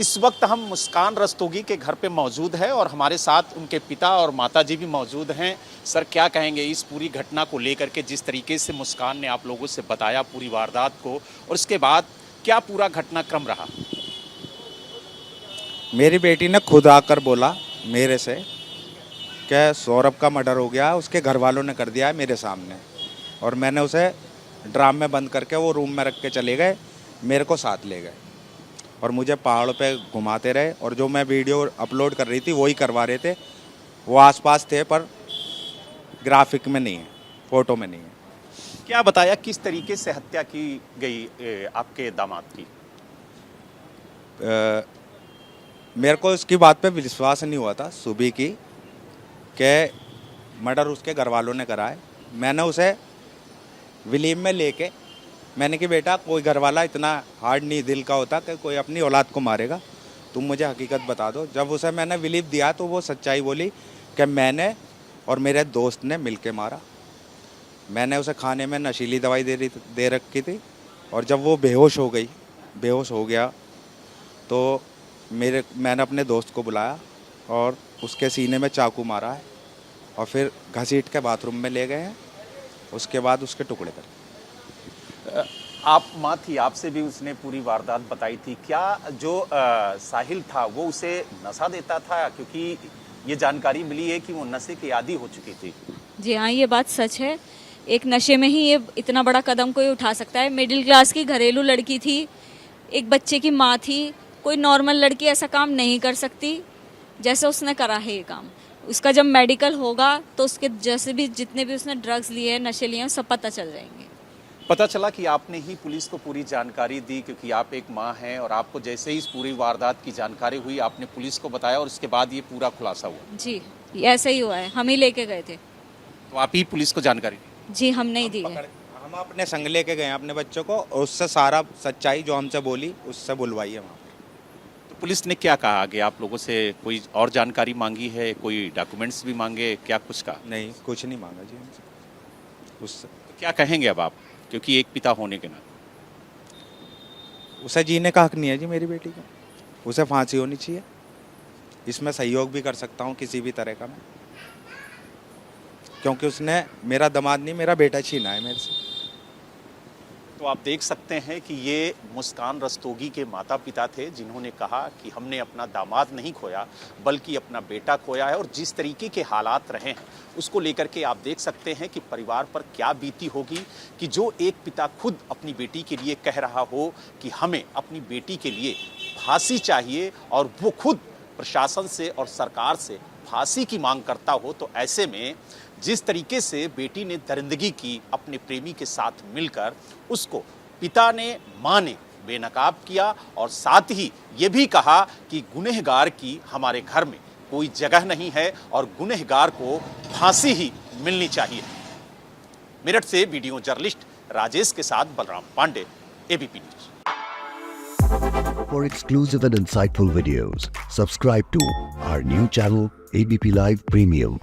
इस वक्त हम मुस्कान रस्तोगी के घर पे मौजूद है और हमारे साथ उनके पिता और माताजी भी मौजूद हैं। सर, क्या कहेंगे इस पूरी घटना को लेकर के, जिस तरीके से मुस्कान ने आप लोगों से बताया पूरी वारदात को, और उसके बाद क्या पूरा घटनाक्रम रहा? मेरी बेटी ने खुद आकर बोला मेरे से कि सौरभ का मर्डर हो गया, उसके घर वालों ने कर दिया है मेरे सामने, और मैंने उसे ड्राम में बंद करके वो रूम में रख के चले गए, मेरे को साथ ले गए और मुझे पहाड़ों पे घुमाते रहे, और जो मैं वीडियो अपलोड कर रही थी वही करवा रहे थे। वो आसपास थे पर ग्राफिक में नहीं है, फ़ोटो में नहीं है। क्या बताया किस तरीके से हत्या की गई आपके दामाद की? मेरे को इसकी बात पे विश्वास नहीं हुआ था सुबह की कि मर्डर उसके घर वालों ने करा है। मैंने उसे विलीम में लेके मैंने कि बेटा, कोई घर वाला इतना हार्ड नहीं दिल का होता कि कोई अपनी औलाद को मारेगा, तुम मुझे हकीकत बता दो। जब उसे मैंने विलीम दिया तो वो सच्चाई बोली कि मैंने और मेरे दोस्त ने मिलके मारा। मैंने उसे खाने में नशीली दवाई दे रखी थी, और जब वो बेहोश हो गया तो मैंने अपने दोस्त को बुलाया और उसके सीने में चाकू मारा है, और फिर घसीट के बाथरूम में ले गए हैं। उसके बाद उसके टुकड़े कर। आप माँ थी, आपसे भी उसने पूरी वारदात बताई थी। क्या जो साहिल था वो उसे नशा देता था? क्योंकि ये जानकारी मिली है कि वो नशे की आदी हो चुकी थी। जी हाँ, ये बात सच है। एक नशे में ही ये इतना बड़ा कदम कोई उठा सकता है। मिडिल क्लास की घरेलू लड़की थी, एक बच्चे की माँ थी। कोई नॉर्मल लड़की ऐसा काम नहीं कर सकती जैसे उसने करा है ये काम। उसका जब मेडिकल होगा तो उसके जैसे भी जितने भी उसने ड्रग्स लिए हैं, नशे लिए हैं, सब पता चल जाएंगे। पता चला कि आपने ही पुलिस को पूरी जानकारी दी, क्योंकि आप एक माँ हैं, और आपको जैसे ही इस पूरी वारदात की जानकारी हुई आपने पुलिस को बताया और उसके बाद ये पूरा खुलासा हुआ। जी, ऐसा ही हुआ है। हम ही लेके गए थे। तो आप ही पुलिस को जानकारी दी? जी, हम नहीं दी है। हम अपने संग लेके गए अपने बच्चों को, और उससे सारा सच्चाई जो हमसे बोली उससे बुलवाई है वहाँ पर। तो पुलिस ने क्या कहा आगे? आप लोगों से कोई और जानकारी मांगी है? कोई डॉक्यूमेंट्स भी मांगे? क्या कुछ कहा? नहीं, कुछ नहीं मांगा जी हमसे उससे। तो क्या कहेंगे अब आप, क्योंकि एक पिता होने के नाते? उसे जीने का हक नहीं है जी मेरी बेटी का, उसे फांसी होनी चाहिए। इसमें सहयोग भी कर सकता हूँ किसी भी तरह का मैं, क्योंकि उसने मेरा दामाद नहीं, मेरा बेटा छीना है मेरे से। तो आप देख सकते हैं कि ये मुस्कान रस्तोगी के माता पिता थे, जिन्होंने कहा कि हमने अपना दामाद नहीं खोया बल्कि अपना बेटा खोया है। और जिस तरीके के हालात रहे हैं उसको लेकर के आप देख सकते हैं कि परिवार पर क्या बीती होगी, कि जो एक पिता खुद अपनी बेटी के लिए कह रहा हो कि हमें अपनी बेटी के लिए फांसी चाहिए, और वो खुद प्रशासन से और सरकार से फांसी की मांग करता हो। तो ऐसे में जिस तरीके से बेटी ने दरिंदगी की अपने प्रेमी के साथ मिलकर, उसको पिता ने, माँ ने बेनकाब किया, और साथ ही ये भी कहा कि गुनहगार की हमारे घर में कोई जगह नहीं है और गुनहगार को फांसी ही मिलनी चाहिए। मेरठ से वीडियो जर्नलिस्ट राजेश के साथ Balram Pandey, ABP News. For exclusive and insightful videos, subscribe to our new channel ABP Live Premium.